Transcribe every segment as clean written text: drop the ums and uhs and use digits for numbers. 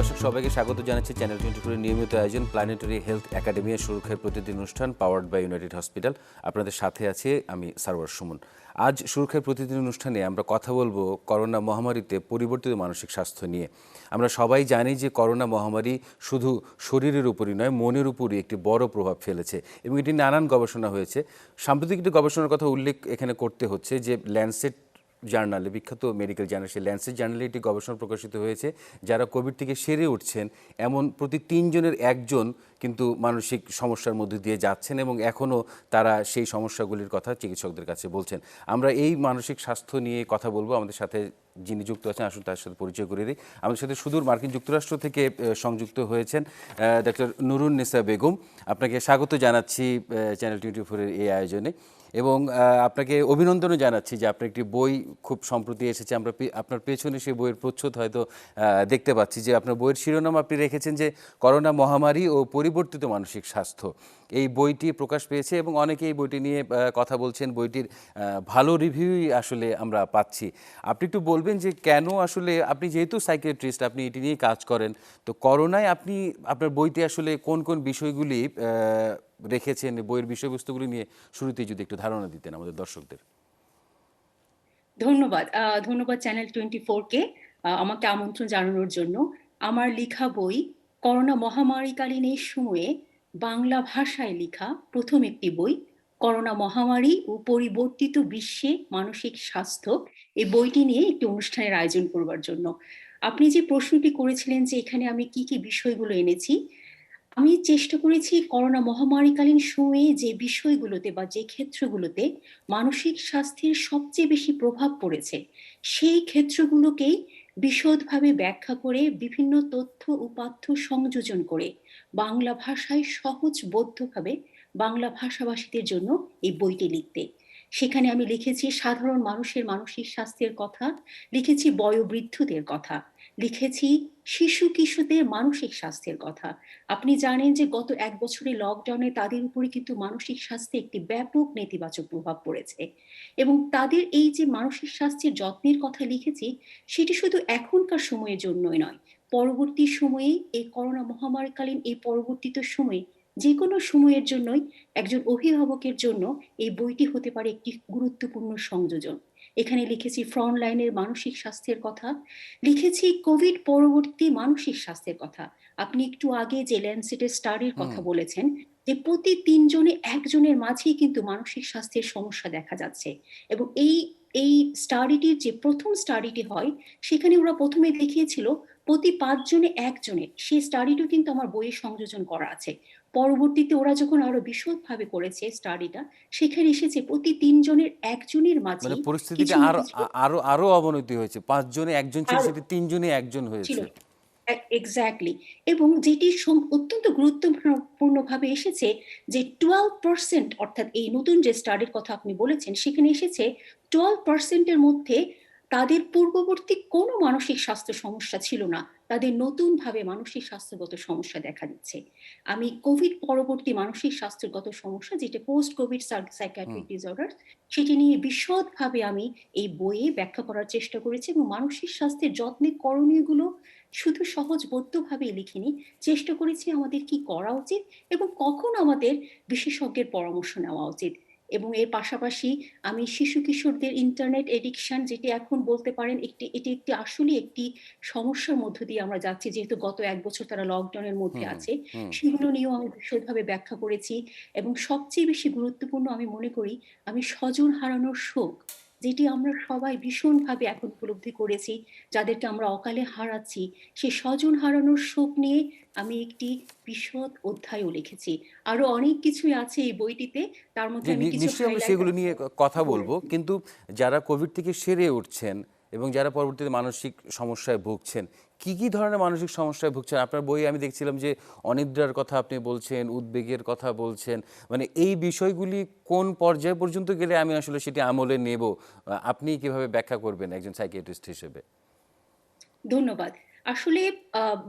দর্শক সবাইকে স্বাগত জানাচ্ছি চ্যানেল 24 এর নিয়মিত আয়োজন প্ল্যানেটারি হেলথ একাডেমি সুরক্ষার প্রতিদিন অনুষ্ঠান পাওয়ার্ড বাই ইউনাইটেড হসপিটাল। আপনাদের সাথে আছি আমি সারওয়ার সুমন। আজ সুরক্ষার প্রতিদিন অনুষ্ঠানে আমরা কথা বলবো করোনা মহামারীতে পরিবর্তিত মানসিক স্বাস্থ্য নিয়ে। আমরা সবাই জানি যে করোনা মহামারী শুধু শরীরের উপরই নয়, মনের উপরই একটি বড় প্রভাব ফেলেছে এবং এটি নানান গবেষণা হয়েছে। সাম্প্রতিক একটি গবেষণার কথা উল্লেখ এখানে করতে হচ্ছে যে ল্যান্সেট জার্নালে, বিখ্যাত মেডিকেল জার্নাল সেই ল্যান্সেট জার্নালে একটি গবেষণা প্রকাশিত হয়েছে। যারা কোভিড থেকে সেরে উঠছেন এমন প্রতি 3 জনের একজন কিন্তু মানসিক সমস্যার মধ্যে দিয়ে যাচ্ছেন এবং এখনও তারা সেই সমস্যাগুলির কথা চিকিৎসকদের কাছে বলছেন। আমরা এই মানসিক স্বাস্থ্য নিয়ে কথা বলবো। আমাদের সাথে যিনি যুক্ত আছেন, আসুন তার সাথে পরিচয় করে দিই। আমাদের সাথে সুদূর মার্কিন যুক্তরাষ্ট্র থেকে সংযুক্ত হয়েছেন ডক্টর নুরুন্নেসা বেগম। আপনাকে স্বাগত জানাচ্ছি চ্যানেল 24-এর এই আয়োজনে এবং আপনাকে অভিনন্দনও জানাচ্ছি যে আপনার একটি বই খুব সম্প্রতি এসেছে। আমরা আপনার পেছনে সেই বইয়ের প্রচ্ছদ হয়তো দেখতে পাচ্ছি যে আপনার বইয়ের শিরোনাম আপনি রেখেছেন যে করোনা মহামারী ও পরিবর্তিত মানসিক স্বাস্থ্য। এই বইটি প্রকাশ পেয়েছে এবং অনেকে এই বইটি নিয়ে কথা বলছেন। বইটির ভালো রিভিউই আসলে আমরা পাচ্ছি। আপনি একটু বলবেন যে কেন আসলে, আপনি যেহেতু সাইকিয়াট্রিস্ট, আপনি এটি নিয়ে কাজ করেন, তো করোনায় আপনি আপনার বইতে আসলে কোন কোন বিষয়গুলি রেখেছেন, বইয়ের বিষয়বস্তুগুলি নিয়ে শুরুতেই যদি একটু ধারণা দিতেন আমাদের দর্শকদের। ধন্যবাদ। ধন্যবাদ চ্যানেল 24 কে আমাকে আমন্ত্রণ জানানোর জন্য। আমার লিখা বই করোনা মহামারীকালীন এই সময়ে বাংলা ভাষায় লিখা প্রথম একটি বই। করোনা মহামারী ও পরিবর্তিত বিশ্বে মানসিক স্বাস্থ্য, এই বইটি নিয়ে একটি অনুষ্ঠানের আয়োজন করবার জন্য। আপনি যে প্রশ্নটি করেছিলেন যে এখানে আমি কি কি বিষয়গুলো এনেছি, আমি চেষ্টা করেছি করোনা মহামারীকালীন সময়ে যে বিষয়গুলোতে বা যে ক্ষেত্রগুলোতে মানসিক স্বাস্থ্যের সবচেয়ে বেশি প্রভাব পড়েছে সেই ক্ষেত্রগুলোকেই বিশদভাবে ব্যাখ্যা করে বিভিন্ন তথ্য উপাত্ত সংযোজন করে বাংলা ভাষায় সহজবোধ্যভাবে বাংলা ভাষাভাষীদের জন্য এই বইটি লিখতে। সেখানে আমি লিখেছি সাধারণ মানুষের মানসিক স্বাস্থ্যের কথা, লিখেছি বয়োবৃদ্ধদের কথা, লিখেছি শিশু কিশোরদের মানসিক স্বাস্থ্যের কথা। আপনি জানেন যে গত ১ বছরের লকডাউনে তাদের উপরে কিন্তু মানসিক স্বাস্থ্যে একটি ব্যাপক নেতিবাচক প্রভাব পড়েছে এবং তাদের এই যে মানসিক স্বাস্থ্যের যত্নের কথা লিখেছি, সেটি শুধু এখনকার সময়ের জন্যই নয়, পরবর্তী সময়ে এই করোনা মহামারীকালীন এই পরবর্তীত সময়ে যেকোনো সময়ের জন্যই একজন অভিভাবকের জন্য এই বইটি হতে পারে একটি গুরুত্বপূর্ণ সংযোজন। এখানে লিখেছি ফ্রন্ট লাইনের মানসিক স্বাস্থ্যের কথা, লিখেছি কোভিড পরবর্তী মানসিক স্বাস্থ্যের কথা। আপনি একটু আগে যে ল্যান্সেটের স্টাডির কথা বলেছেন, যে প্রতি ৩ জনে ১ জনের মাঝেই কিন্তু মানসিক স্বাস্থ্যের সমস্যা দেখা যাচ্ছে এবং এই স্টাডিটির যে প্রথম স্টাডিটি হয়, সেখানে ওরা প্রথমে দেখিয়েছিল প্রতি ৫ জনে ১ জনের। সেই স্টাডিটিও কিন্তু আমার বইয়ে সংযোজন করা আছে। পরবর্তীতে ওরা যখন আরো বিশদভাবে করেছে স্টাডিটা, সেখানে এসেছে প্রতি ৩ জনের ১ জনের মানে মাঝেই পরিস্থিতিটা কিছু না আরো কিছু আরো অবনতি হয়েছে। ৫ জনে একজন ছিল, আর সেটি ৩ জনে একজন ছিল। হয়েছে। এক্সাক্টলি। এবং যেটি অত্যন্ত গুরুত্বপূর্ণভাবে এসেছে যে 12% অর্থাৎ এই নতুন যে স্টাডির কথা আপনি বলেছেন, সেখানে এসেছে 12% এর মধ্যে তাদের পূর্ববর্তী কোনো মানসিক স্বাস্থ্য সমস্যা ছিল না। তাদের নতুনভাবে মানসিক স্বাস্থ্যগত সমস্যা দেখা দিচ্ছে। আমি কোভিড পরবর্তী মানসিক স্বাস্থ্যগত সমস্যা, যেটা পোস্ট কোভিড সাইকিয়াট্রিক ডিসঅর্ডার, সেটি নিয়ে বিশদভাবে আমি এই বইয়ে ব্যাখ্যা করার চেষ্টা করেছি এবং মানসিক স্বাস্থ্যের যত্নে করণীয়গুলো শুধু সহজবোধ্যভাবেই লিখিনি, চেষ্টা করেছি আমাদের কি করা উচিত এবং কখন আমাদের বিশেষজ্ঞের পরামর্শ নেওয়া উচিত। এবং এর পাশাপাশি আমি শিশু কিশোরদের ইন্টারনেট এডিকশন, যেটি এখন বলতে পারেন এটি একটি আসলে একটি সমস্যার মধ্য দিয়ে আমরা যাচ্ছি, যেহেতু গত ১ বছর তারা লকডাউনের মধ্যে হুম, আছে, হুম। সেগুলো নিয়েও আমি বিশদভাবে ব্যাখ্যা করেছি। এবং সবচেয়ে বেশি গুরুত্বপূর্ণ আমি মনে করি, আমি স্বজন হারানোর শোক, যেটি আমরা সবাই ভীষণভাবে এখন উপলব্ধি করেছি, যাদেরকে আমরা অকালে হারাচ্ছি, সেই স্বজন হারানোর শোক নিয়ে আমি একটি বিশদ অধ্যায়ও লিখেছি। আরো অনেক কিছুই আছে এই বইটিতে, তার মধ্যে জি, আমি কিছু নিশ্চয়ই আমরা হাইলাইট সেগুলো নিয়ে কথা বলবো। করেছি। কিন্তু যারা কোভিড থেকে সেরে উঠছেন এবং যারা পরবর্তীতে মানসিক সমস্যায় ভুগছেন, কি কি ধরনের মানসিক সমস্যায় ভুগছেন? আপনার বইয়ে আমি দেখছিলাম যে অনিদ্রার কথা আপনি বলছেন, উদ্বেগের কথা বলছেন। মানে এই বিষয়গুলি কোন পর্যায় পর্যন্ত গেলে আমি আসলে সেটি আমলে নেব? আপনি কিভাবে ব্যাখ্যা করবেন একজন সাইকিয়াট্রিস্ট হিসেবে? ধন্যবাদ। আসলে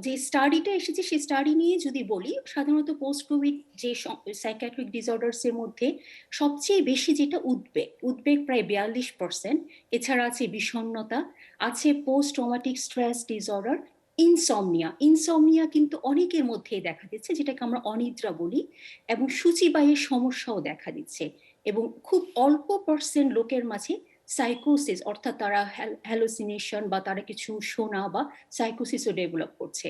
যে স্টাডিটা এসেছে সেই স্টাডি নিয়ে যদি বলি, সাধারণত পোস্ট কোভিড যে সাইকিয়াট্রিক ডিসঅর্ডারস এর মধ্যে সবচেয়ে বেশি যেটা উদ্বেগ প্রায় ৪২%। এছাড়া আছে বিষণ্ণতা, আছে post traumatic stress disorder, insomnia কিন্তু অনেকের মধ্যেই দেখা দিচ্ছে, যেটাকে আমরা অনিদ্রা বলি, এবং সূচিবাহের সমস্যাও দেখা দিচ্ছে। এবং খুব অল্প পার্সেন্ট লোকের মাঝে সাইকোসিস, অর্থাৎ তারা হ্যালুসিনেশন বা তারা কিছু শোনা বা সাইকোসিসও ডেভেলপ করছে।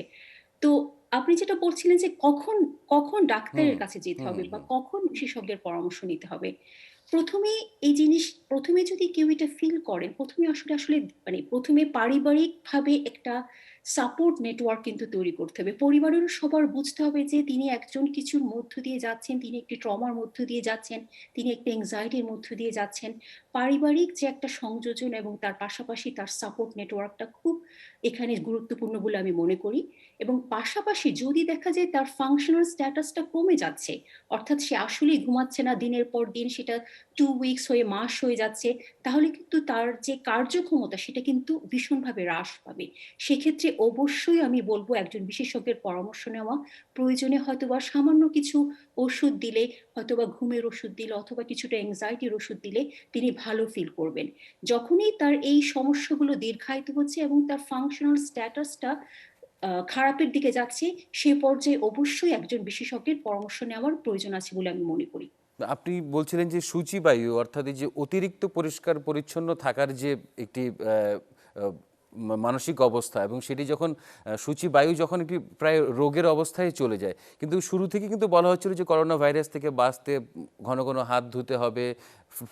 তো আপনি যেটা বলছিলেন যে কখন কখন হুম ডাক্তারের কাছে যেতে হুম হবে বা হুম কখন বিশেষজ্ঞের পরামর্শ নিতে হবে। প্রথমে প্রথমে যদি কেউ এটা ফিল করেন, প্রথমে আসলে আসলে মানে প্রথমে পারিবারিকভাবে একটা সাপোর্ট নেটওয়ার্ক কিন্তু তৈরি করতে হবে। পরিবারেরও সবার বুঝতে হবে যে তিনি একজন কিছুর মধ্য দিয়ে যাচ্ছেন, তিনি একটি ট্রমার মধ্য দিয়ে যাচ্ছেন, তিনি একটা এংজাইটির মধ্য দিয়ে যাচ্ছেন। পারিবারিক যে একটা সংযোজন এবং তার পাশাপাশি তার সাপোর্ট নেটওয়ার্কটা খুব এখানে গুরুত্বপূর্ণ বলে আমি মনে করি। এবং পাশাপাশি যদি দেখা যায় তার ফাংশনাল স্ট্যাটাসটা কমে যাচ্ছে, অর্থাৎ সে আসলেই ঘুমাচ্ছে না দিনের পর দিন, সেটা 2 উইকস হয়ে মাস হয়ে যাচ্ছে, তাহলে কিন্তু তার যে কার্যক্ষমতা সেটা কিন্তু ভীষণভাবে হ্রাস পাবে। সেক্ষেত্রে অবশ্যই আমি বলব একজন বিশেষজ্ঞের পরামর্শ নেওয়া। প্রয়োজনে হয়তোবা সামান্য কিছু ওষুধ দিলে, হয়তোবা ঘুমের ওষুধ দিলে অথবা কিছুটা এংজাইটির ওষুধ দিলে তিনি ভালো ফিল করবেন। যখনই তার এই সমস্যাগুলো দীর্ঘায়িত হচ্ছে এবং তার ফাংশনাল স্ট্যাটাসটা খারাপের দিকে যাচ্ছে, সে পর্যায়ে অবশ্যই একজন বিশেষজ্ঞের পরামর্শ নেওয়ার প্রয়োজন আছে বলে আমি মনে করি। আপনি বলছিলেন যে সূচিবায়ু অর্থাৎ এই যে অতিরিক্ত পরিষ্কার পরিচ্ছন্ন থাকার যে একটি মানসিক অবস্থা এবং সেটি যখন সূচিবায়ু যখন একটি প্রায় রোগের অবস্থায় চলে যায়, কিন্তু শুরু থেকে কিন্তু বলা হচ্ছিল যে করোনা ভাইরাস থেকে বাঁচতে ঘন ঘন হাত ধুতে হবে,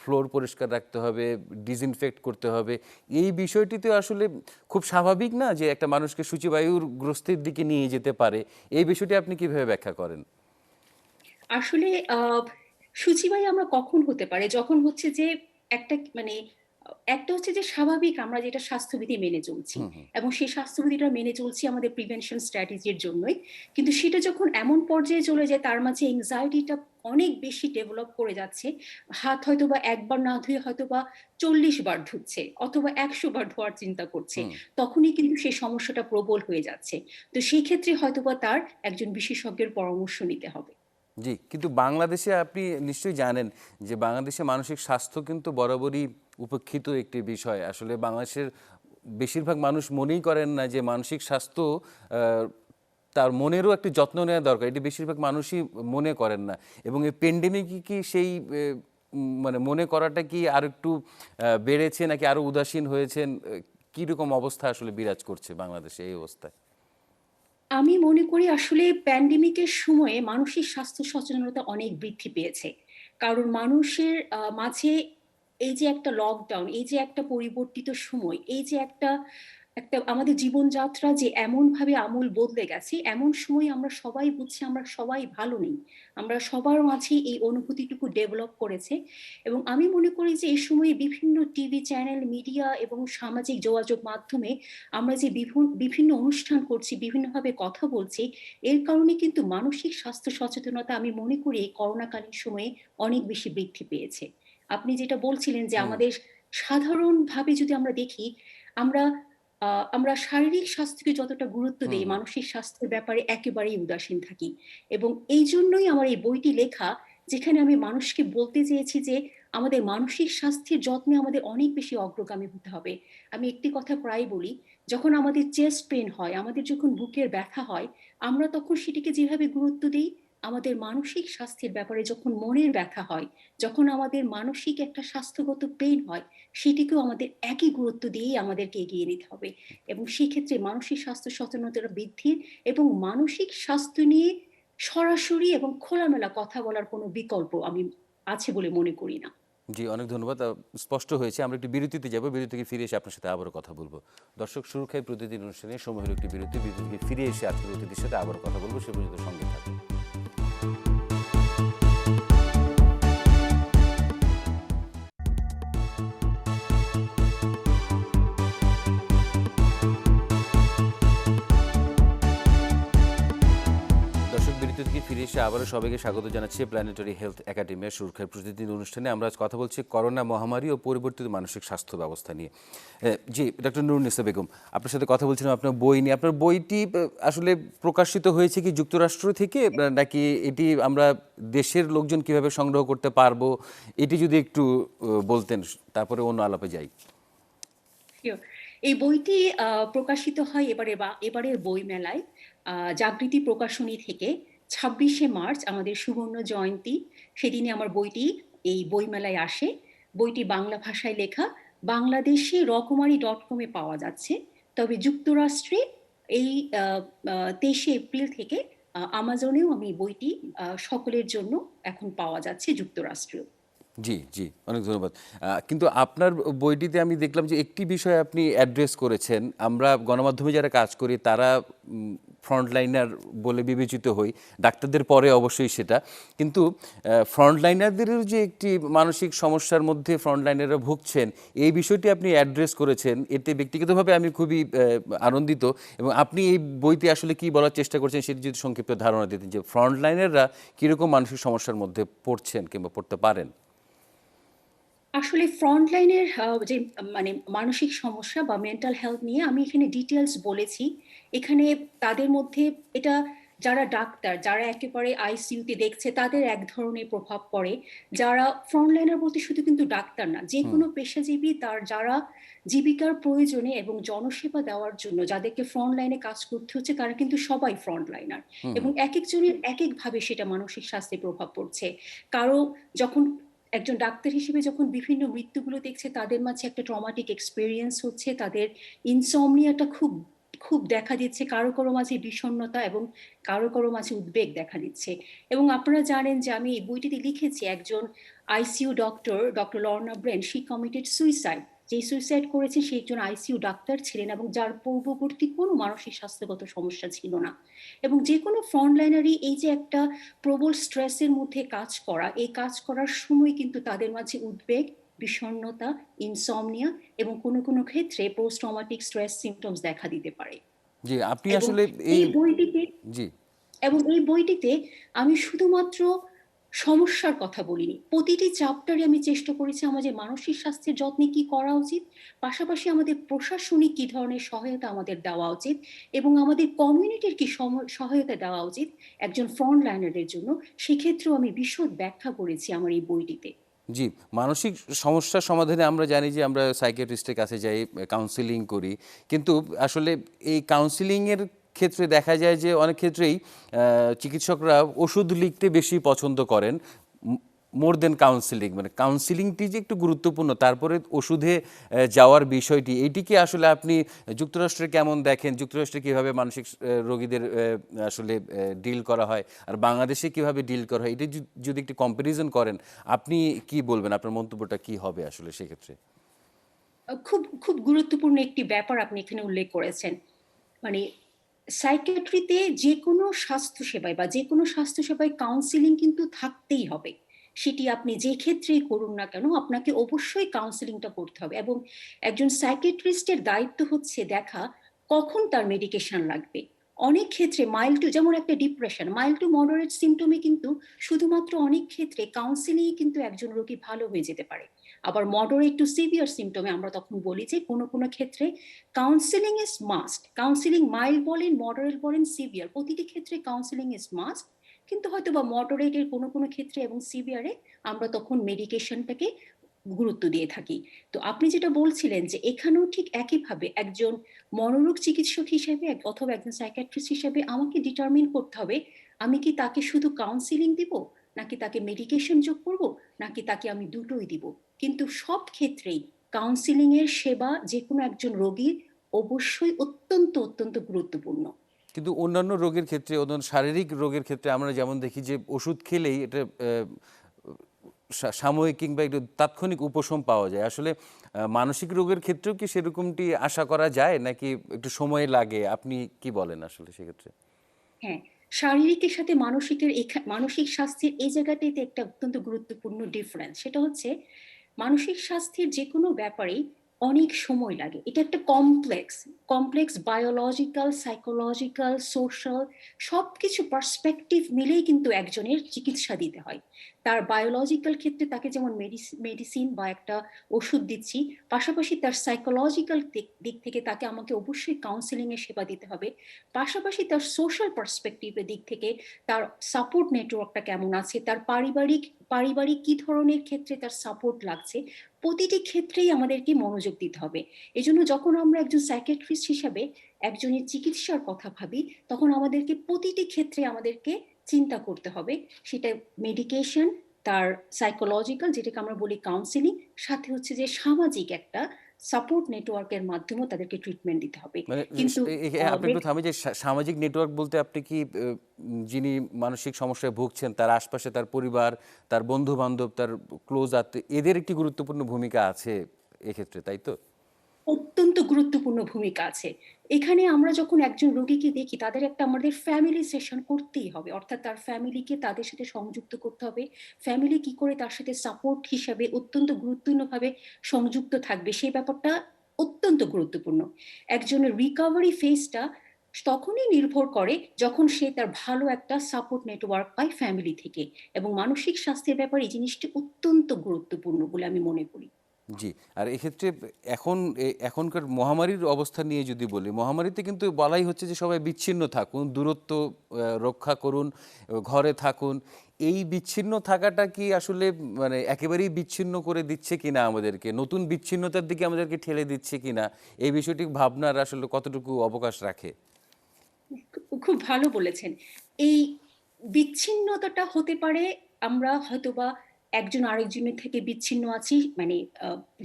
ফ্লোর পরিষ্কার রাখতে হবে, ডিসইনফেক্ট করতে হবে। এই বিষয়টি তো আসলে খুব স্বাভাবিক না যে একটা মানুষকে সূচিবায়ুর গ্রস্তের দিকে নিয়ে যেতে পারে। এই বিষয়টি আপনি কিভাবে ব্যাখ্যা করেন? আসলে শুচিবায়ু আমরা কখন হতে পারে? যখন হচ্ছে যে একটা মানে একটা হচ্ছে যে স্বাভাবিক আমরা যেটা স্বাস্থ্যবিধি মেনে চলছি হুম হুম এবং সেই স্বাস্থ্যবিধিটা মেনে চলছি আমাদের প্রিভেনশন স্ট্র্যাটেজির জন্যই। কিন্তু সেটা যখন এমন পর্যায়ে চলে যায় তার মাঝে এংজাইটিটা অনেক বেশি ডেভেলপ করে যাচ্ছে। হাত হয়তোবা একবার না ধুয়ে হয়তোবা ৪০ বার ধুচ্ছে অথবা ১০০ বার ধোয়ার চিন্তা করছে। হুম তখনই কিন্তু সেই সমস্যাটা প্রবল হয়ে যাচ্ছে। তো সেই ক্ষেত্রে হয়তোবা তার একজন বিশেষজ্ঞের পরামর্শ নিতে হবে। জি, কিন্তু বাংলাদেশে আপনি নিশ্চয়ই জানেন যে বাংলাদেশে মানসিক স্বাস্থ্য কিন্তু বরাবরই উপেক্ষিত একটি বিষয়। আসলে বাংলাদেশের বেশিরভাগ মানুষ মনেই করেন না যে মানসিক স্বাস্থ্য আহ, তার মনেরও একটি যত্ন নেওয়া দরকার। এটি বেশিরভাগ মানুষই মনে করেন না। এবং এই পেন্ডেমিকে কি সেই মানে মনে করাটা কি আর একটু বেড়েছে নাকি আরো উদাসীন হয়েছেন? কীরকম অবস্থা আসলে বিরাজ করছে বাংলাদেশে এই অবস্থায়? আমি মনে করি আসলে প্যান্ডেমিকের সময়ে মানসিক স্বাস্থ্য সচেতনতা অনেক বৃদ্ধি পেয়েছে। কারণ মানুষের মাঝে এই যে একটা লকডাউন, এই যে একটা পরিবর্তিত সময়, এই যে একটা একটা আমাদের জীবনযাত্রা যে এমনভাবে আমূল বদলে গেছে, এমন সময় আমরা সবাই বুঝছি আমরা সবাই ভালো নেই। আমরা সবার মাঝেই এই অনুভূতিটুকু ডেভেলপ করেছে। এবং আমি মনে করি যে এই সময়ে বিভিন্ন টিভি চ্যানেল, মিডিয়া এবং সামাজিক যোগাযোগ মাধ্যমে আমরা যে বিভিন্ন অনুষ্ঠান করছি, বিভিন্নভাবে কথা বলছি, এর কারণে কিন্তু মানসিক স্বাস্থ্য সচেতনতা আমি মনে করি এই করোনাকালীন সময়ে অনেক বেশি বৃদ্ধি পেয়েছে। আপনি যেটা বলছিলেন যে হুম আমাদের সাধারণভাবে যদি আমরা দেখি, আমরা আমরা শারীরিক স্বাস্থ্যকে যতটা গুরুত্ব হুম দেই, হুম মানসিক স্বাস্থ্যের ব্যাপারে একেবারেই উদাসীন থাকি। এবং এইজন্যই আমার এই বইটি লেখা, যেখানে আমি মানুষকে বলতে চেয়েছি যে আমাদের মানসিক স্বাস্থ্যের যত্নে আমাদের অনেক বেশি অগ্রগামী হতে হবে। আমি একটি কথা প্রায় বলি, যখন আমাদের চেস্ট পেইন হয়, আমাদের যখন বুকের ব্যথা হয়, আমরা তখন সেটিকে যেভাবে গুরুত্ব দেই, আমাদের মানসিক স্বাস্থ্যের ব্যাপারে যখন মনের ব্যথা হয়, যখন আমাদের মানসিক একটা স্বাস্থ্যগত পেইন হয়, সেটিকেও আমাদের একই গুরুত্ব দিয়েই আমাদেরকে এগিয়ে নিতে হবে। এবং সেক্ষেত্রে মানসিক স্বাস্থ্য সচেতনতা বৃদ্ধির এবং মানসিক স্বাস্থ্য নিয়ে সরাসরি এবং খোলামেলা কথা বলার কোনো বিকল্প আমি আছে বলে মনে করি না। জি, অনেক ধন্যবাদ। স্পষ্ট হয়েছে। আমরা একটি বিরতিতে যাব। বিরতি থেকে ফিরে এসে আপনার সাথে আবারও কথা বলবো। দর্শক, সুরক্ষায় প্রতিদিন অনুষ্ঠানে সময় হলো একটি বিরতি। বিরতি থেকে ফিরে এসে আজকের অতিথির সাথে আবারও কথা বলবো। সে পর্যন্ত সঙ্গে থাকুন। দর্শক, বিরতি থেকে ফিরে এসে আবারও সবাইকে স্বাগত জানাচ্ছি প্ল্যানেটারি হেলথ একাডেমির সুরক্ষার প্রতিদিন অনুষ্ঠানে। আমরা আজ কথা বলছি করোনা মহামারী ও পরিবর্তিত মানসিক স্বাস্থ্য ব্যবস্থা নিয়ে। জি, ডক্টর নুরুন্নিসা বেগম, আপনার সাথে কথা বলছিলাম আপনার বই নিয়ে। আপনার বইটি আসলে প্রকাশিত হয়েছে কি যুক্তরাষ্ট্র থেকে, নাকি এটি আমরা দেশের লোকজন কিভাবে সংগ্রহ করতে পারবো, এটি যদি একটু বলতেন, তারপরে অন্য আলাপে যাই। Sure. এই বইটি প্রকাশিত হয় এবারের বইমেলায় জাগৃতি প্রকাশনী থেকে। 26শে মার্চ আমাদের সুবর্ণ জয়ন্তী, সেদিনে আমার বইটি এই বইমেলায় আসে। বইটি বাংলা ভাষায় লেখা, বাংলাদেশে রকমারি.com-এ পাওয়া যাচ্ছে, তবে যুক্তরাষ্ট্রে এই 23শে এপ্রিল থেকে আমাজনেও আমি বইটি সকলের জন্য এখন পাওয়া যাচ্ছে যুক্তরাষ্ট্রেও। জি, জি, অনেক ধন্যবাদ। কিন্তু আপনার বইটিতে আমি দেখলাম যে একটি বিষয় আপনি অ্যাড্রেস করেছেন। আমরা গণমাধ্যমে যারা কাজ করি তারা ফ্রন্টলাইনার বলে বিবেচিত হই, ডাক্তারদের পরে অবশ্যই সেটা। কিন্তু ফ্রন্টলাইনারদেরও যে একটি মানসিক সমস্যার মধ্যে ফ্রন্টলাইনাররা ভুগছেন, এই বিষয়টি আপনি অ্যাড্রেস করেছেন। এতে ব্যক্তিগতভাবে আমি খুবই আনন্দিত। এবং আপনি এই বইতে আসলে কি বলার চেষ্টা করছেন সেটি যদি সংক্ষিপ্ত ধারণা দিতেন, যে ফ্রন্টলাইনাররা কীরকম মানসিক সমস্যার মধ্যে পড়ছেন কিংবা পড়তে পারেন। আসলে ফ্রন্টলাইনের যে মানে মানসিক সমস্যা বা মেন্টাল হেলথ নিয়ে আমি এখানে ডিটেলস বলেছি। এখানে তাদের মধ্যে এটা যারা ডাক্তার, যারা একেবারে আইসিইউতে দেখছে তাদের এক ধরনের প্রভাব পড়ে। যারা ফ্রন্টলাইনার বলতে শুধু কিন্তু ডাক্তার না, যেকোনো পেশাজীবী যারা জীবিকার প্রয়োজনে এবং জনসেবা দেওয়ার জন্য যাদেরকে ফ্রন্টলাইনে কাজ করতে হচ্ছে তারা কিন্তু সবাই ফ্রন্টলাইনার। এবং একেকজনের একেকভাবে সেটা মানসিক স্বাস্থ্যে প্রভাব পড়ছে। কারো যখন একজন ডাক্তার হিসেবে যখন বিভিন্ন মৃত্যুগুলো দেখছে তাদের মাঝে একটা ট্রমাটিক এক্সপেরিয়েন্স হচ্ছে, তাদের ইনসমনিয়াটা খুব খুব দেখা দিচ্ছে, কারো কারো মাঝে বিষণ্ণতা এবং কারো কারো মাঝে উদ্বেগ দেখা দিচ্ছে। এবং আপনারা জানেন যে আমি এই বইটিতে লিখেছি একজন ICU doctor Lorna brain, she committed suicide. যে সুইসাইড করেছে সে একজন আইসিইউ ডাক্তার ছিলেন এবং যার পূর্ববর্তী কোনো মানসিক স্বাস্থ্যগত সমস্যা ছিল না। এবং যে কোনো ফ্রন্টলাইনারই এই যে একটা প্রবল স্ট্রেসের মধ্যে কাজ করা, এই কাজ করার সময় কিন্তু তাদের মাঝে উদ্বেগ, বিষণ্ণতা, ইনসমনিয়া এবং কোনো কোনো ক্ষেত্রে পোস্ট ট্রমাটিক স্ট্রেস সিমটমস দেখা দিতে পারে। জি, আপনি এবং আসলে এই এই বইটিতে জি, এই বইটিতে আমি শুধুমাত্র সমস্যার কথা বলিনি, প্রতিটি চ্যাপ্টারে আমি চেষ্টা করেছি আমাদের মানসিক স্বাস্থ্যের যত্নে কি করা উচিত, পাশাপাশি আমাদের প্রশাসনিক কি ধরনের সহায়তা আমাদের দেওয়া উচিত এবং আমাদের কমিউনিটির কি সহায়তা দেওয়া উচিত একজন ফ্রন্ট লাইনারের জন্য, সেক্ষেত্রেও আমি বিশদ ব্যাখ্যা করেছি আমার এই বইটিতে। জি, মানসিক সমস্যার সমাধানে আমরা জানি যে আমরা সাইকিয়াট্রিস্টের কাছে যাই, কাউন্সেলিং করি। কিন্তু আসলে এই কাউন্সেলিংয়ের ক্ষেত্রে দেখা যায় যে অনেক ক্ষেত্রেই চিকিৎসকরা ওষুধ লিখতে বেশি পছন্দ করেন মোর দেন কাউন্সেলিং। মানে কাউন্সেলিংটি যে একটু গুরুত্বপূর্ণ, তারপরে ওষুধে যাওয়ার বিষয়টি, এইটিকে আসলে আপনি যুক্তরাষ্ট্রে কেমন দেখেন? যুক্তরাষ্ট্রে কীভাবে মানসিক রোগীদের আসলে ডিল করা হয়, আর বাংলাদেশে কীভাবে ডিল করা হয়, এটা যদি একটু কম্প্যারিজন করেন, আপনি কি বলবেন? আপনার মন্তব্যটা কি হবে আসলে সেক্ষেত্রে? খুব খুব গুরুত্বপূর্ণ একটি ব্যাপার আপনি এখানে উল্লেখ করেছেন। মানে সাইকিয়াট্রিতে যেকোনো স্বাস্থ্যসেবায় বা যেকোনো স্বাস্থ্যসেবায় কাউন্সেলিং কিন্তু থাকতেই হবে। সেটি আপনি যে ক্ষেত্রেই করুন না কেন, আপনাকে অবশ্যই কাউন্সেলিংটা করতে হবে এবং একজন সাইকিয়াট্রিস্টের দায়িত্ব হচ্ছে দেখা কখন তার মেডিকেশন লাগবে। অনেক ক্ষেত্রে মাইল্ড টু, যেমন একটা ডিপ্রেশন, মাইল্ড টু মডারেট সিম্পটমে কিন্তু শুধুমাত্র অনেক ক্ষেত্রে কাউন্সেলিংয়ে কিন্তু একজন রোগী ভালো হয়ে যেতে পারে। আবার মডারেট টু সিভিয়ার সিম্পটমে আমরা তখন বলি যে কোনো কোনো ক্ষেত্রে counselling is must. Counselling mild বলেন, মডারেট বলেন, সিভিয়ার, প্রতিটি ক্ষেত্রে কাউন্সেলিং ইজ মাস্ট। কিন্তু হয়তো বা মডারেটের কোনো কোনো ক্ষেত্রে এবং সিভিয়ারে আমরা তখন মেডিকেশনটাকে গুরুত্ব দিয়ে থাকি। তো আপনি যেটা বলছিলেন যে এখানেও ঠিক একইভাবে একজন মনোরোগ চিকিৎসক হিসেবে অথবা একজন সাইকিয়াট্রিস্ট হিসেবে আমাকে ডিটারমিন করতে হবে আমি কি তাকে শুধু কাউন্সেলিং দিব, নাকি তাকে মেডিকেশন যোগ করব, নাকি তাকে আমি দুটোই দিব। কিন্তু সব ক্ষেত্রেই কাউন্সেলিং এর সেবা যে কোনো একজন রোগীর অবশ্যই অত্যন্ত অত্যন্ত গুরুত্বপূর্ণ। কিন্তু অন্যান্য রোগের ক্ষেত্রে, অন্যান্য শারীরিক রোগের ক্ষেত্রে আমরা যেমন দেখি যে ওষুধ খেলেই এটা সাময়িক কিংবা একটু তাৎক্ষণিক উপশম পাওয়া যায়। আসলে মানসিক রোগের ক্ষেত্রেও কি সেরকমটি আশা করা যায়, নাকি একটু সময় লাগে? আপনি কি বলেন আসলে সেক্ষেত্রে? হ্যাঁ, শারীরিকের সাথে মানসিক স্বাস্থ্যের এই জায়গাটাতে একটা অত্যন্ত গুরুত্বপূর্ণ ডিফারেন্স। সেটা হচ্ছে মানসিক স্বাস্থ্যের যেকোনো ব্যাপারেই অনেক সময় লাগে। এটা একটা কমপ্লেক্স বায়োলজিক্যাল, সাইকোলজিক্যাল, সোশ্যাল সবকিছু পার্সপেক্টিভ মিলেই কিন্তু একজনের চিকিৎসা দিতে হয়। তার বায়োলজিক্যাল ক্ষেত্রে তাকে যেমন মেডিসিন বা একটা ওষুধ দিচ্ছি, পাশাপাশি তার সাইকোলজিক্যাল দিক থেকে তাকে আমাকে অবশ্যই কাউন্সেলিং এর সেবা দিতে হবে। পাশাপাশি তার সোশ্যাল পার্সপেক্টিভের দিক থেকে তার সাপোর্ট নেটওয়ার্কটা কেমন আছে, তার পারিবারিক পারিবারিক কি ধরনের ক্ষেত্রে তার সাপোর্ট লাগছে, প্রতিটি ক্ষেত্রেই আমাদেরকে মনোযোগ দিতে হবে। এজন্য যখন আমরা একজন সাইকিয়াট্রিস্ট হিসাবে একজনের চিকিৎসার কথা ভাবি, তখন আমাদেরকে প্রতিটি ক্ষেত্রে আমাদেরকে চিন্তা করতে হবে। সেটা মেডিকেশন, তার সাইকোলজিক্যাল যেটাকে আমরা বলি কাউন্সেলিং, সাথে হচ্ছে যে সামাজিক একটা সাপোর্ট নেটওয়ার্কের মাধ্যমেও তাদেরকে ট্রিটমেন্ট দিতে হবে। মানে কিন্তু আপনি একটু থামে যে সামাজিক নেটওয়ার্ক বলতে আপনি কি যিনি মানসিক সমস্যায় ভুগছেন তার আশপাশে তার পরিবার, তার বন্ধু বান্ধব, তার ক্লোজ আত্মীয়, এদের একটি গুরুত্বপূর্ণ ভূমিকা আছে এক্ষেত্রে, তাই তো? অত্যন্ত গুরুত্বপূর্ণ ভূমিকা আছে। এখানে আমরা যখন একজন রোগীকে দেখি তাদের একটা আমাদের ফ্যামিলি সেশন করতেই হবে। অর্থাৎ তার ফ্যামিলিকে তাদের সাথে সংযুক্ত করতে হবে। ফ্যামিলি কি করে তার সাথে সাপোর্ট হিসাবে অত্যন্ত গুরুত্বপূর্ণভাবে সংযুক্ত থাকবে সেই ব্যাপারটা অত্যন্ত গুরুত্বপূর্ণ। একজনের রিকভারি ফেজটা তখনই নির্ভর করে যখন সে তার ভালো একটা সাপোর্ট নেটওয়ার্ক পায় ফ্যামিলি থেকে, এবং মানসিক স্বাস্থ্যের ব্যাপারে এই জিনিসটি অত্যন্ত গুরুত্বপূর্ণ বলে আমি মনে করি। জি। আর এক্ষেত্রে এখনকার মহামারীর অবস্থা নিয়ে যদি বলি, মহামারীতে কিন্তু বলাই হচ্ছে যে সবাই বিচ্ছিন্ন থাকুন, দূরত্ব রক্ষা করুন, ঘরে থাকুন। এই বিচ্ছিন্ন থাকাটা কি আসলে মানে একেবারেই বিচ্ছিন্ন করে দিচ্ছে কিনা আমাদেরকে, নতুন বিচ্ছিন্নতার দিকে আমাদেরকে ঠেলে দিচ্ছে কিনা, এই বিষয়টি ভাবনার আসলে কতটুকু অবকাশ রাখে? খুব ভালো বলেছেন। এই বিচ্ছিন্নতাটা হতে পারে আমরা হয়তোবা একজন আরেকজনের থেকে বিচ্ছিন্ন আছি, মানে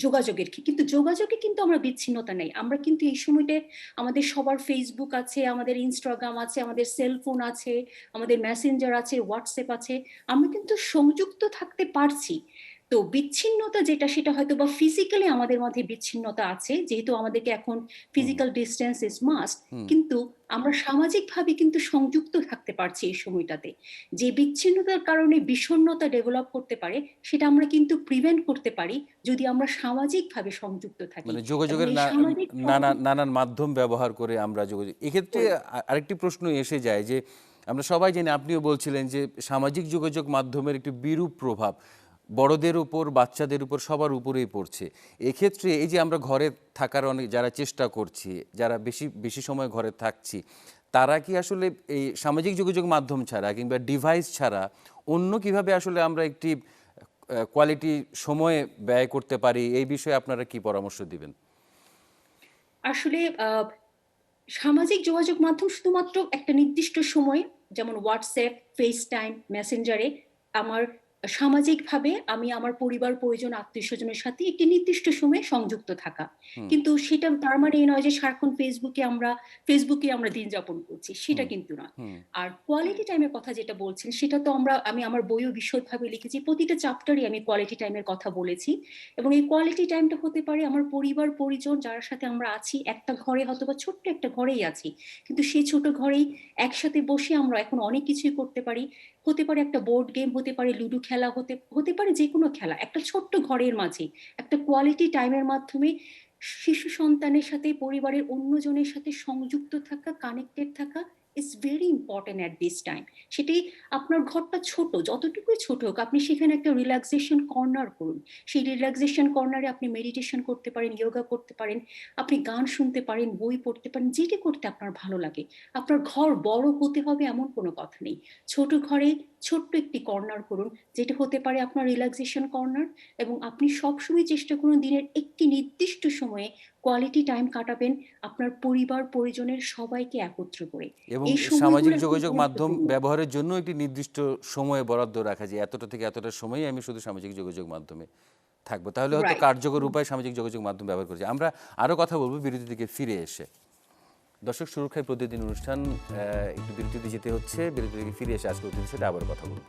যোগাযোগের কিন্তু যোগাযোগে কিন্তু আমরা বিচ্ছিন্নতা নেই। আমরা কিন্তু এই সময়টায় আমাদের সবার ফেসবুক আছে, আমাদের ইনস্টাগ্রাম আছে, আমাদের সেলফোন আছে, আমাদের মেসেঞ্জার আছে, হোয়াটসঅ্যাপ আছে। আমরা কিন্তু সংযুক্ত থাকতে পারছি। তো বিচ্ছিন্নতা যেটা সেটা হয়তোবা ফিজিক্যালি আমাদের মধ্যে বিচ্ছিন্নতা আছে, যেহেতু আমাদেরকে এখন হুম, ফিজিক্যাল ডিসট্যান্স ইজ মাস্ট। হুম। কিন্তু আমরা সামাজিকভাবে কিন্তু সংযুক্ত থাকতে পারছি এই সময়টাতে। যে বিচ্ছিন্নতার কারণে বিষণ্ণতা ডেভেলপ করতে পারে, সেটা আমরা কিন্তু প্রিভেন্ট করতে পারি যদি আমরা সামাজিকভাবে সংযুক্ত থাকি। মানে এবং যোগাযোগের এই সামাজিক নানান মাধ্যম ব্যবহার করে আমরা যোগাযোগ, এক্ষেত্রে করে আরেকটি প্রশ্ন এসে যায় যে আমরা সবাই জানি, আপনিও বলছিলেন যে সামাজিক যোগাযোগ মাধ্যমের একটি বিরূপ প্রভাব বড়দের উপর, বাচ্চাদের উপর, সবার উপরেই পড়ছে। এক্ষেত্রে এই যে আমরা ঘরে থাকার অনেক যারা চেষ্টা করছি, যারা বেশি বেশি সময় ঘরে থাকছি, তারা কি আসলে এই সামাজিক যোগাযোগ মাধ্যম ছাড়া কিংবা ডিভাইস ছাড়া অন্য কিভাবে আসলে আমরা একটি কোয়ালিটি সময় ব্যয় করতে পারি, এই বিষয়ে আপনারা কি পরামর্শ দিবেন? আসলে সামাজিক যোগাযোগ মাধ্যম শুধুমাত্র একটা নির্দিষ্ট সময়, যেমন হোয়াটসঅ্যাপ, ফেসটাইম, মেসেঞ্জারে আমার সামাজিকভাবে আমি আমার পরিবার, পরিজন, আত্মীয়স্বজনের সাথে একটি নির্দিষ্ট সময়ে সংযুক্ত থাকা। হুম, কিন্তু সেটা তার মানে এই নয় যে সারাক্ষণ ফেসবুকে আমরা দিন যাপন করছি, সেটা হুম, কিন্তু না। হুম, আর কোয়ালিটি টাইমের কথা যেটা বলছেন, সেটা তো আমি আমার বইও বিশদভাবে লিখেছি। প্রতিটা চ্যাপ্টারে আমি কোয়ালিটি টাইমের কথা বলেছি। এবং এই কোয়ালিটি টাইমটা হতে পারে আমার পরিবার, পরিজন যার সাথে আমরা আছি, একটা ঘরে হয়তোবা ছোট্ট একটা ঘরেই আছি। কিন্তু সেই ছোট ঘরেই একসাথে বসে আমরা এখন অনেক কিছুই করতে পারি। হতে পারে একটা বোর্ড গেম, হতে পারে লুডো খেলা, হতে পারে যেকোনো খেলা। একটা ছোট্ট ঘরের মাঝে একটা কোয়ালিটি টাইমের মাধ্যমে শিশু সন্তানের সাথে, পরিবারের অন্যজনের সাথে সংযুক্ত থাকা, কানেক্টেড থাকা is very important at this time. সেটি আপনার ঘরটা ছোট, যতটুকুই ছোট হোক, আপনি সেখানে একটা রিল্যাক্সেশন কর্নার করুন। সেই রিল্যাক্সেশন কর্নারে আপনি মেডিটেশন করতে পারেন, ইয়োগা করতে পারেন, আপনি গান শুনতে পারেন, বই পড়তে পারেন, যেটি করতে আপনার ভালো লাগে। আপনার ঘর বড় হতে হবে এমন কোনো কথা নেই। ছোট ঘরে ছোট্ট একটি কর্নার করুন, যেটা হতে পারে আপনার রিল্যাক্সেশন কর্নার। এবং আপনি সবসময় চেষ্টা করুন দিনের একটি নির্দিষ্ট সময়ে কোয়ালিটি টাইম কাটাবেন আপনার পরিবার, পরিজনের সবাইকে একত্র করে। এবং এই সামাজিক সময়গুলো খুব যোগাযোগ মাধ্যম গুরুত্বপূর্ণ। ব্যবহারের জন্য একটি নির্দিষ্ট সময় বরাদ্দ রাখা, যে এতটা থেকে এতটা সময় আমি শুধু সামাজিক যোগাযোগ মাধ্যমে থাকবো, তাহলে হয়তো রাইট। কার্যকর উপায় সামাজিক যোগাযোগ মাধ্যম ব্যবহার করছি। আমরা আরও কথা বলবো বিরতি থেকে ফিরে এসে। দর্শক, সুরক্ষায় প্রতিদিন অনুষ্ঠান, একটু বিরতিতে যেতে হচ্ছে, বিরতি থেকে ফিরে এসে আজকে অতিথির সাথে আবার কথা বলবো।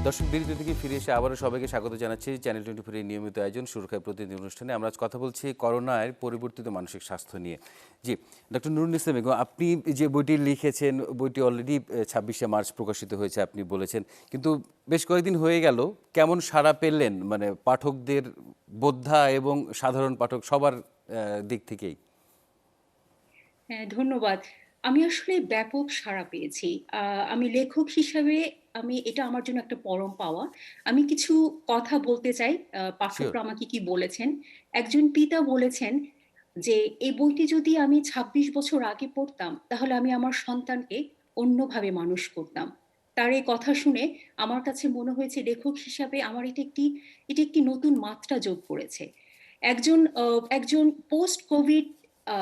দর্শক, বিরতি থেকে ফিরে এসে আবারও সবাইকে স্বাগত জানাচ্ছি চ্যানেল 24 এর নিয়মিত আয়োজন সুরক্ষায় প্রতিদিন অনুষ্ঠানে। আমরা আজ কথা বলছি করোনার পরিবর্তিত মানসিক স্বাস্থ্য নিয়ে। জি, ডক্টর নুরুন ইসলাম বেগম, আপনি যে বইটি লিখেছেন, বইটি অলরেডি 26শে মার্চ প্রকাশিত হয়েছে আপনি বলেছেন, কিন্তু বেশ কয়েকদিন হয়ে গেল, কেমন সাড়া পেলেন মানে পাঠকদের, বোদ্ধা এবং সাধারণ পাঠক সবার দিক থেকেই? হ্যাঁ, ধন্যবাদ। আমি আসলে ব্যাপক সাড়া পেয়েছি। আমি লেখক হিসাবে এটা আমার জন্য একটা পরম পাওয়া। আমি কিছু কথা বলতে চাই। শিওর। পাঠকরা আমাকে কি বলেছেন। একজন পিতা বলেছেন যে, "এই বইটি যদি আমি ২৬ বছর আগে পড়তাম, তাহলে আমি আমার সন্তানকে অন্যভাবে মানুষ করতাম।" তার এই কথা শুনে আমার কাছে মনে হয়েছে লেখক হিসাবে আমার এটা একটি নতুন মাত্রা যোগ করেছে। একজন পোস্ট কোভিড আ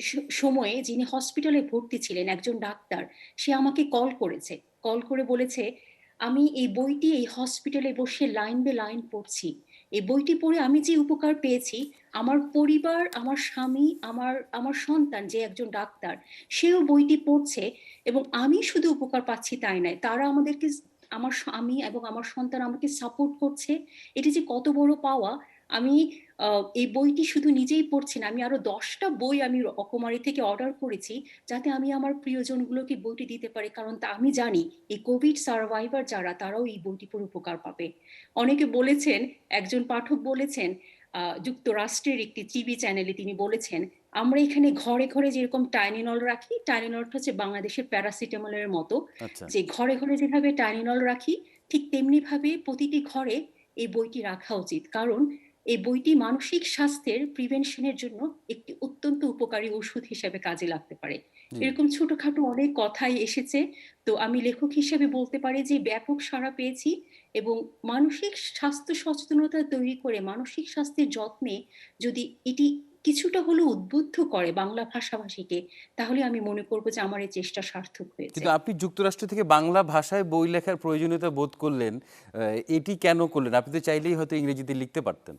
স সময়ে যিনি হসপিটালে ভর্তি ছিলেন, একজন ডাক্তার, সে আমাকে কল করেছে। কল করে বলেছে, "আমি এই বইটি এই হসপিটালে বসে লাইন বে লাইন পড়ছি। এই বইটি পড়ে আমি যে উপকার পেয়েছি, আমার পরিবার, আমার স্বামী, আমার সন্তান যে একজন ডাক্তার, সেও বইটি পড়ছে এবং আমি শুধু উপকার পাচ্ছি তাই নয়। তারা আমাদেরকে আমার স্বামী এবং আমার সন্তান আমাকে সাপোর্ট করছে। এটি যে কত বড় পাওয়া, আমি আ এই বইটি শুধু নিজেই পড়ছি না, আমি আরো ১০ টা বই আমি রকমারি থেকে অর্ডার করেছি, যাতে আমি আমার প্রিয়জনগুলোকে বইটি দিতে পারি। কারণ আমি জানি এই কোভিড সারভাইভার যারা, তারাও এই বইটি পড়ে উপকার পাবে। অনেকে বলেছেন, একজন পাঠক বলেছেন, যুক্তরাষ্ট্রের একটি টিভি চ্যানেলে তিনি বলেছেন, "আমরা এখানে ঘরে, ঘরে যেরকম টাইনিনল রাখি, টাইনিনলটা হচ্ছে বাংলাদেশের প্যারাসিটামলের মতো। আচ্ছা। যে ঘরে, ঘরে যেভাবে টাইনিনল রাখি, ঠিক তেমনিভাবে প্রতিটি ঘরে এই বইটি রাখা উচিত। কারণ এই বইটি মানসিক স্বাস্থ্যের প্রিভেনশন এর জন্য একটি অত্যন্ত উপকারী ওষুধ হিসেবে কাজে লাগতে পারে।" জি। এরকম ছোটখাটো অনেক কথাই এসেছে। তো আমি লেখক হিসেবে বলতে পারি যে ব্যাপক সাড়া পেয়েছি এবং মানসিক স্বাস্থ্য সচেতনতা তৈরি করে মানসিক স্বাস্থ্যের যত্নে যদি এটি কিছুটা হলেও উদ্বুদ্ধ করে বাংলা ভাষাভাষীকে, তাহলে আমি মনে করব যে আমার এই চেষ্টা সার্থক হয়েছে। কিন্তু আপনি যুক্তরাষ্ট্র থেকে বাংলা ভাষায় বই লেখার প্রয়োজনীয়তা বোধ করলেন। এটি কেন করলেন? আপনি তো চাইলেই হয়তো ইংরেজিতে লিখতে পারতেন।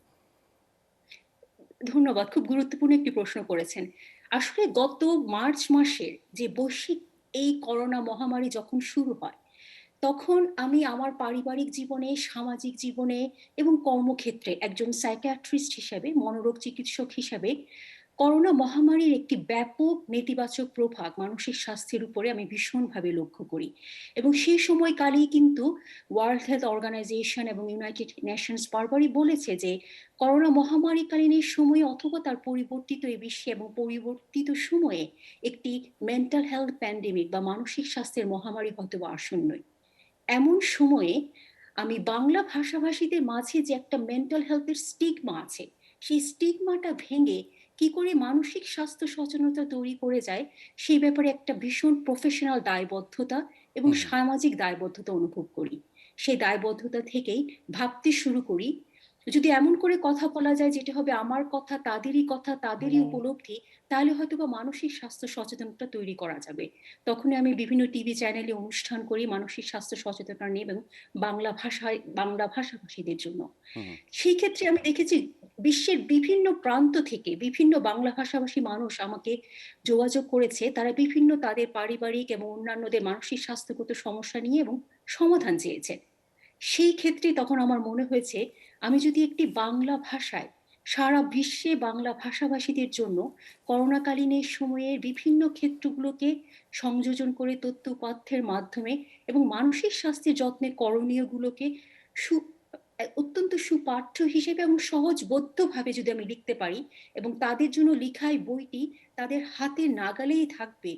ধন্যবাদ। খুব গুরুত্বপূর্ণ একটি প্রশ্ন করেছেন। আসলে গত মার্চ মাসের যে বৈশ্বিক এই করোনা মহামারী যখন শুরু হয়, তখন আমি আমার পারিবারিক জীবনে, সামাজিক জীবনে এবং কর্মক্ষেত্রে একজন সাইকিয়াট্রিস্ট হিসেবে, মনোরোগ চিকিৎসক হিসেবে করোনা মহামারীর একটি ব্যাপক নেতিবাচক প্রভাব মানসিক স্বাস্থ্যের উপরে আমি ভীষণভাবে লক্ষ্য করি। এবং সেই সময়কালেই কিন্তু ওয়ার্ল্ড হেলথ অর্গানাইজেশন এবং ইউনাইটেড নেশনস বারবারই বলেছে যে করোনা মহামারীকালীন এই সময়ে অথবা তার পরিবর্তিত এই বিশ্বে এবং পরিবর্তিত সময়ে একটি মেন্টাল হেলথ প্যান্ডেমিক বা মানসিক স্বাস্থ্যের মহামারী হয়তোবা আসন্নই। এমন সময়ে আমি বাংলা ভাষাভাষীদের মাঝে যে একটা মেন্টাল হেলথ এর স্টিগমা আছে, সেই স্টিগমাটা ভেঙে কি করে মানসিক স্বাস্থ্য সচেতনতা তৈরি করে যায়, সেই ব্যাপারে একটা ভীষণ প্রফেশনাল দায়বদ্ধতা এবং হুম, হুম। সামাজিক দায়বদ্ধতা অনুভব করি। সেই দায়বদ্ধতা থেকেই ভাবতে শুরু করি, যদি এমন করে কথা বলা যায় যেটা হবে আমার কথা, তাদেরই উপলব্ধি, তাহলে হয়তোবা মানসিক স্বাস্থ্য সচেতনতা তৈরি করা যাবে। তখনই আমি বিভিন্ন টিভি চ্যানেলে অনুষ্ঠান করি মানসিক স্বাস্থ্য সচেতনতা নিয়ে এবং বাংলা ভাষাভাষীদের জন্য। হুম, হুম। সেই ক্ষেত্রে আমি দেখেছি বিশ্বের বিভিন্ন প্রান্ত থেকে বিভিন্ন বাংলা ভাষাভাষী মানুষ আমাকে যোগাযোগ করেছে। তারা বিভিন্ন তাদের পারিবারিক এবং অন্যান্যদের মানসিক স্বাস্থ্যগত সমস্যা নিয়ে এবং সমাধান চেয়েছে। সেই ক্ষেত্রে তখন আমার মনে হয়েছে আমি যদি একটি বাংলা ভাষায় সারা বিশ্বে বাংলা ভাষাভাষীদের জন্য করোনাকালীন এই সময়ের বিভিন্ন ক্ষেত্রগুলোকে সংযোজন করে তথ্য উপাত্তের মাধ্যমে এবং মানসিক স্বাস্থ্যের যত্নে করণীয়গুলোকে সু অত্যন্ত সুপাঠ্য হিসেবে এবং সহজবোধ্যভাবে যদি আমি লিখতে পারি এবং তাদের জন্য লিখা এই বইটি তাদের হাতের নাগালেই থাকবে,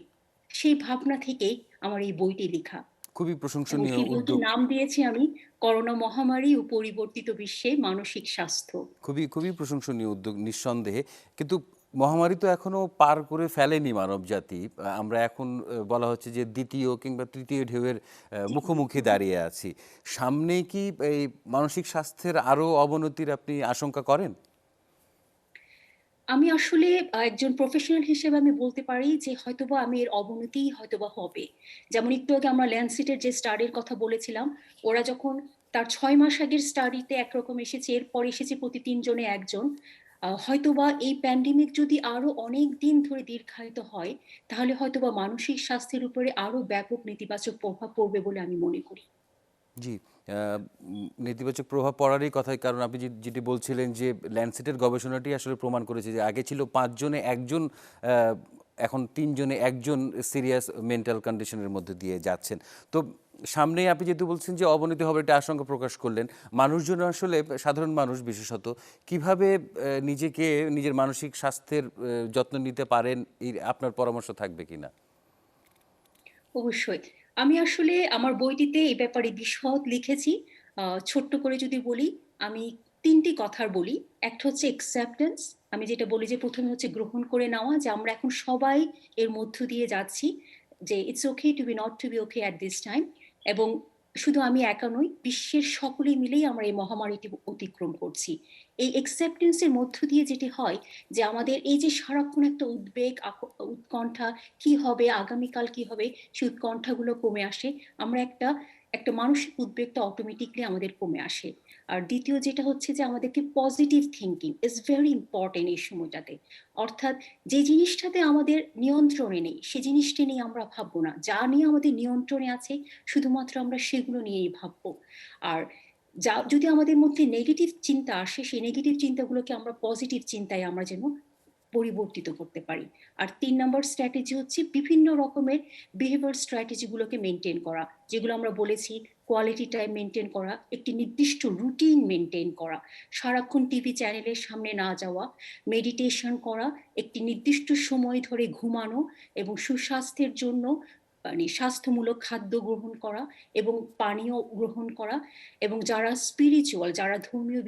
সেই ভাবনা থেকেই আমার এই বইটি লিখা। খুবই এবং প্রশংসনীয় সেই বইটির উদ্যোগ। নাম দিয়েছি আমি করোনা মহামারী ও পরিবর্তিত বিশ্বে মানসিক স্বাস্থ্য। খুবই, খুবই প্রশংসনীয় উদ্যোগ নিঃসন্দেহে। কিন্তু মহামারী তো এখনো পার করে ফেলেনি মানবজাতি। আমরা এখন বলা হচ্ছে যে ২য় কিংবা ৩য় ঢেউয়ের মুখোমুখি দাঁড়িয়ে আছি। সামনে কি এই মানসিক স্বাস্থ্যের আরো অবনতির আপনি আশঙ্কা করেন? আমি আসলে একজন প্রফেশনাল হিসেবে আমি বলতে পারি যে হয়তোবা আমি এর অবনতিই হয়তোবা হবে। যেমন একটু আগে আমরা ল্যান্ডসিটের যে স্টাডির কথা বলেছিলাম, ওরা যখন তার ৬ মাস আগের স্টাডিতে একরকম এসেছে, এরপর এসেছে প্রতি ৩ জনে ১ জন। হয়তোবা এই প্যান্ডেমিক যদি আরো অনেক দিন ধরে দীর্ঘায়িত হয়, তাহলে হয়তোবা মানসিক স্বাস্থ্যের উপরে আরো ব্যাপক নেতিবাচক প্রভাব পড়বে বলে আমি মনে করি। জি, নেতিবাচক প্রভাব পড়ারই কথা। কারণ আপনি যেটি বলছিলেন যে ল্যান্ডসেটের গবেষণাটি আসলে প্রমাণ করেছে যে আগে ছিল ৫ জনে ১ জন, এখন ৩ জনে ১ জন সিরিয়াস মেন্টাল কন্ডিশনের মধ্যে দিয়ে যাচ্ছেন। তো সামনেই আপনি যেহেতু বলছেন যে অবনতি হবে এটা আশঙ্কা প্রকাশ করলেন। মানুষজন আসলে সাধারণ মানুষ বিশেষত কিভাবে নিজের মানসিক স্বাস্থ্যের যত্ন নিতে পারেন, আপনার পরামর্শ থাকবে কিনা? অবশ্যই। আমি আসলে আমার বইটিতে এই ব্যাপারে বিশদ লিখেছি। ছোট্ট করে যদি বলি, আমি ৩ টি কথার বলি। একটা হচ্ছে acceptance, আমি যেটা বলি যে ১ম এ হচ্ছে গ্রহণ করে নেওয়া যে আমরা এখন সবাই এর মধ্য দিয়ে যাচ্ছি। যে it's okay to be not to be okay at this time, এবং শুধু আমি একা নই, বিশ্বের সকলে মিলেই আমরা এই মহামারীটি অতিক্রম করছি। এই acceptance এর মধ্য দিয়ে যেটি হয় যে আমাদের এই যে সারাক্ষণ একটা উদ্বেগ, উৎকণ্ঠা, কি হবে, আগামীকাল কি হবে, সেই উৎকণ্ঠাগুলো কমে আসে। আমরা একটা মানসিক উদ্বেগটা অটোমেটিক্যালি আমাদের কমে আসে। আর দ্বিতীয় যেটা হচ্ছে যে আমাদেরকে positive thinking is very important এই সময়টাতে। অর্থাৎ যে জিনিসটাতে আমাদের নিয়ন্ত্রণে নেই, সে জিনিসটা নিয়ে আমরা ভাববো না। যা নিয়ে আমাদের নিয়ন্ত্রণে আছে শুধুমাত্র আমরা সেগুলো নিয়েই ভাববো। আর যদি আমাদের মধ্যে নেগেটিভ চিন্তা আসে, সেই নেগেটিভ চিন্তাগুলোকে আমরা পজিটিভ চিন্তায় আমরা যেন পরিবর্তিত করতে পারি। আর ৩ নাম্বার স্ট্র্যাটেজি হচ্ছে বিভিন্ন রকমের বিহেভিয়ার স্ট্র্যাটেজি গুলোকে মেইনটেইন করা। যেগুলো আমরা বলেছি, কোয়ালিটি টাইম মেইনটেইন করা, একটি নির্দিষ্ট রুটিন মেইনটেইন করা, সারাক্ষণ টিভি চ্যানেলের সামনে না যাওয়া, মেডিটেশন করা, একটি নির্দিষ্ট সময় ধরে ঘুমানো এবং সুস্বাস্থ্যের জন্য মানে স্বাস্থ্যমূলক খাদ্য গ্রহণ করা এবং পানীয় গ্রহণ করা, এবং যারা স্পিরিচুয়াল, যারা ধর্মীয়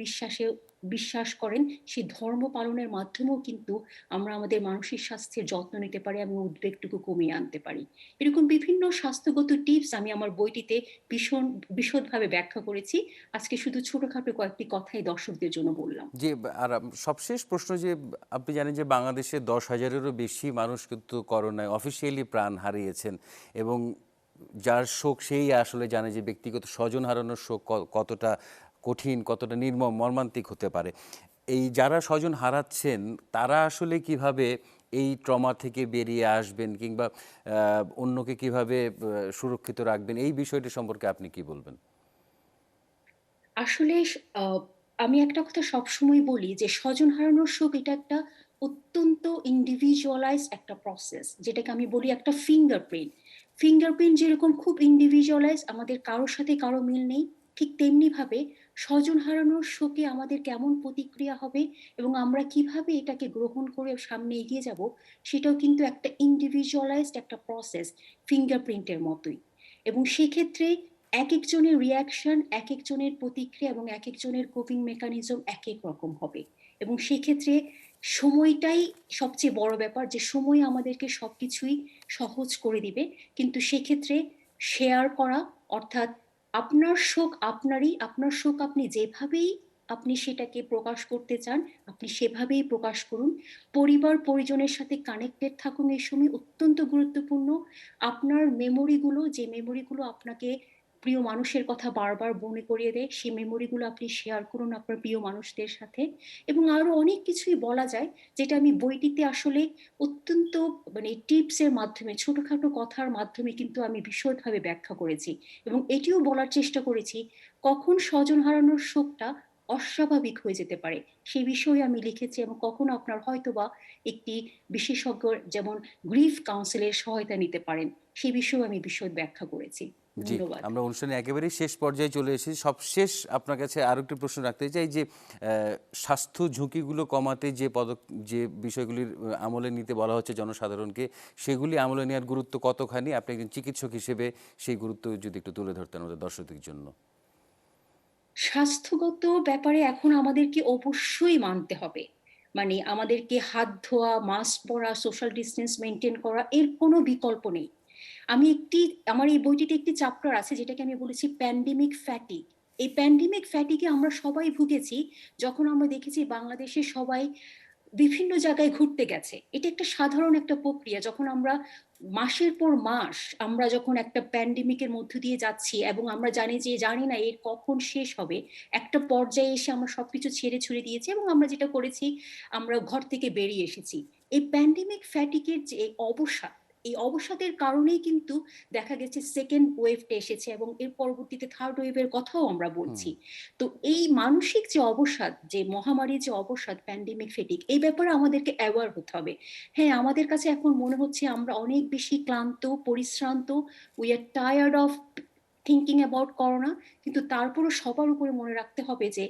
বিশ্বাস করেন, সেই ধর্ম পালনের মাধ্যমেও কিন্তু আমরা আমাদের মানসিক স্বাস্থ্যের যত্ন নিতে পারি এবং উদ্বেগটুকু কমিয়ে আনতে পারি। এরকম বিভিন্ন স্বাস্থ্যগত টিপস আমি আমার বইটিতে ভীষণ বিশদভাবে ব্যাখ্যা করেছি। আজকে শুধু ছোটখাটো কয়েকটি কথাই দর্শকদের জন্য বললাম। যে আর সবশেষ প্রশ্ন যে আপনি জানেন যে বাংলাদেশে 10,000-এরও বেশি মানুষ কিন্তু করোনায় অফিসিয়ালি প্রাণ হারিয়েছেন এবং যার শোক সেই আসলে জানে যে ব্যক্তিগত স্বজন হারানোর শোক কতটা কঠিন, কতটা নির্মম, মর্মান্তিক হতে পারে। এই যারা স্বজন হারাচ্ছেন তারা আসলে কিভাবে এই ট্রমা থেকে বেরিয়ে আসবেন কিংবা অন্যকে কিভাবে সুরক্ষিত রাখবেন, এই বিষয়টি সম্পর্কে আপনি কি বলবেন? আসলে আমি একটা কথা সবসময় বলি যে স্বজন হারানোর শোক এটা একটা অত্যন্ত individualized একটা প্রসেস। যেটাকে আমি বলি একটা ফিঙ্গারপ্রিন্ট। ফিঙ্গারপ্রিন্ট যেরকম খুব individualized, আমাদের কারো সাথে কারো মিল নেই। ঠিক তেমনিভাবে স্বজন হারানোর শোকে আমাদের কেমন প্রতিক্রিয়া হবে এবং আমরা কিভাবে এটাকে গ্রহণ করে সামনে এগিয়ে যাব, সেটাও কিন্তু একটা individualized একটা প্রসেস, ফিঙ্গারপ্রিন্টের মতোই। এবং সেক্ষেত্রে একেকজনের রিঅ্যাকশন, একেকজনের প্রতিক্রিয়া এবং একেকজনের কোপিং মেকানিজম একেক রকম হবে। এবং সেক্ষেত্রে সময়টাই সবচেয়ে বড় ব্যাপার, যে সময় আমাদেরকে সবকিছুই সহজ করে দিবে। কিন্তু সেক্ষেত্রে শেয়ার করা, অর্থাৎ আপনার শোক আপনারই, আপনার শোক আপনি যেভাবেই আপনি সেটাকে প্রকাশ করতে চান, আপনি সেভাবেই প্রকাশ করুন। পরিবার-পরিজনের সাথে কানেক্টেড থাকুন এই সময়, অত্যন্ত গুরুত্বপূর্ণ। আপনার মেমোরিগুলো, যে মেমোরিগুলো আপনাকে প্রিয় মানুষের কথা বারবার মনে করিয়ে দেয়, সেই মেমোরিগুলো আপনি শেয়ার করুন আপনার প্রিয় মানুষদের সাথে। এবং আরো অনেক কিছুই বলা যায়, যেটা আমি বইটিতে আসলে অত্যন্ত মানে টিপসের মাধ্যমে, ছোটখাটো কথার মাধ্যমে কিন্তু আমি বিশদভাবে ব্যাখ্যা করেছি। এবং এটিও বলার চেষ্টা করেছি, কখন স্বজন হারানোর শোকটা অস্বাভাবিক হয়ে যেতে পারে, সেই বিষয়ে আমি লিখেছি। এবং কখনো আপনার হয়তোবা একটি বিশেষজ্ঞ, যেমন গ্রিফ কাউন্সিলের সহায়তা নিতে পারেন, সে বিষয়েও আমি বিশদ ব্যাখ্যা করেছি। জি, ধন্যবাদ। আমরা অনুষ্ঠানে একেবারেই শেষ পর্যায়ে চলে এসেছি। সবশেষ আপনার কাছে আরো একটি প্রশ্ন রাখতে চাই যে স্বাস্থ্য ঝুঁকিগুলো কমাতে যে বিষয়গুলির আমলে নিতে বলা হচ্ছে জনসাধারণকে, সেগুলি আমলে নেওয়ার গুরুত্ব কতখানি? আপনি একজন চিকিৎসক হিসেবে সেই গুরুত্ব যদি একটু তুলে ধরতেন আমাদের দর্শকদের জন্য। স্বাস্থ্যগত ব্যাপারে এখন আমাদেরকে অবশ্যই মানতে হবে। মানে আমাদেরকে হাত ধোয়া, মাস্ক পরা, সোশ্যাল ডিসট্যান্স মেইনটেইন করা, এর কোনো বিকল্প নেই। আমি আমার এই বইটিতে একটি চ্যাপ্টার আছে যেটাকে আমি বলেছি প্যান্ডেমিক ফ্যাটিগ। এই প্যান্ডেমিক ফ্যাটিগে আমরা সবাই ভুগেছি যখন আমরা দেখেছি বাংলাদেশে সবাই বিভিন্ন জায়গায় ঘুরতে গেছে। এটা একটা সাধারণ একটা প্রক্রিয়া। যখন আমরা মাসের পর মাস আমরা যখন একটা প্যান্ডেমিক এর মধ্য দিয়ে যাচ্ছি এবং আমরা জানি না এর কখন শেষ হবে। একটা পর্যায়ে এসে আমরা সবকিছু ছেড়ে ছুড়ে দিয়েছি এবং আমরা যেটা করেছি, আমরা ঘর থেকে বেরিয়ে এসেছি। এই প্যান্ডেমিক ফ্যাটিগ এর যে অবসাদ, এই অবসাদের কারণেই কিন্তু দেখা গেছে সেকেন্ড ওয়েভটা এসেছে এবং এর পরবর্তীতে থার্ড ওয়েভ এর কথাও আমরা হুম। বলছি। তো এই মানসিক যে অবসাদ, যে মহামারীর যে অবসাদ, প্যান্ডেমিক ফেটিক, এই ব্যাপারে আমাদেরকে অ্যাওয়ার হতে হবে। হ্যাঁ, আমাদের কাছে এখন মনে হচ্ছে আমরা অনেক বেশি ক্লান্ত, পরিশ্রান্ত, we are tired of thinking about corona. কিন্তু তারপরও সবার উপরে মনে রাখতে হবে যে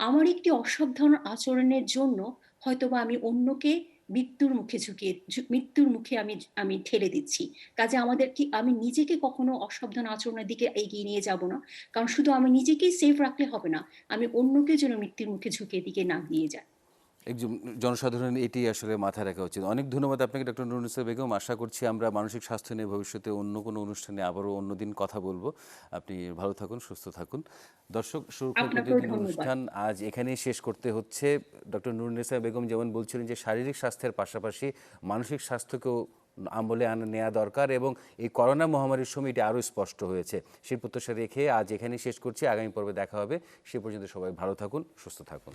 আমার একটি অসাবধান আচরণের জন্য হয়তোবা আমি অন্যকে মৃত্যুর মুখে আমি ঠেলে দিচ্ছি। কাজে আমাদের কি আমি নিজেকে কখনো অসাবধান আচরণের দিকে এগিয়ে নিয়ে যাব না। কারণ শুধু আমি নিজেকেই সেফ রাখলে হবে না। আমি অন্যকে যেন মৃত্যুর মুখে ঝুঁকে এদিকে না দিয়ে যাই। একজন জনসাধারণ এটি আসলে মাথায় রাখা উচিত। অনেক ধন্যবাদ আপনাকে ডক্টর নুরুন্নিসা বেগম। আশা করছি আমরা মানসিক স্বাস্থ্য নিয়ে ভবিষ্যতে অন্য কোনো অনুষ্ঠানে আবারও অন্যদিন কথা বলবো। আপনি ভালো থাকুন, সুস্থ থাকুন। দর্শক, সুরক্ষার আপনাকেও প্রতিদিন ধন্যবাদ। অনুষ্ঠান আজ এখানেই শেষ করতে হচ্ছে। ডক্টর নুরুন্নিসা বেগম যেমন বলছিলেন যে শারীরিক স্বাস্থ্যের পাশাপাশি মানসিক স্বাস্থ্যকেও আমলে নেওয়া দরকার এবং এই করোনা মহামারীর সময় এটি আরও স্পষ্ট হয়েছে। সেই প্রত্যাশা রেখে আজ এখানেই শেষ করছি। আগামী পর্বে দেখা হবে। সে পর্যন্ত সবাই ভালো থাকুন, সুস্থ থাকুন।